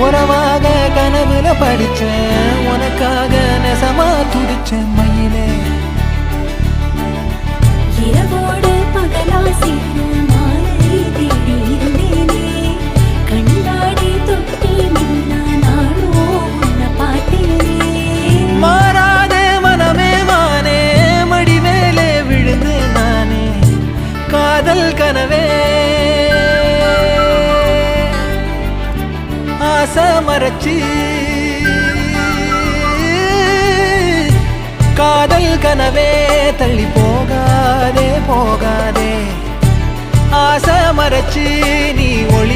உறவாக கனவுல படிச்சேன், உனக்காக நெசமா துடிச்சேன் மயிலே. இரவோடு பகலா சேர மாலை தேடி இருந்தேனே, கண்ணாடி தொட்டி நின்னா நானும் உன்னை பார்த்தேனே. மாறாதே மனமே மானே, மடி மேலே விழுந்தேன் நானே, காதல் கனவே ஆசை மறைச்சி. காதல் கனவே தள்ளி போகாதே போகாதே, ஆசை மறைச்சி நீ ஒளி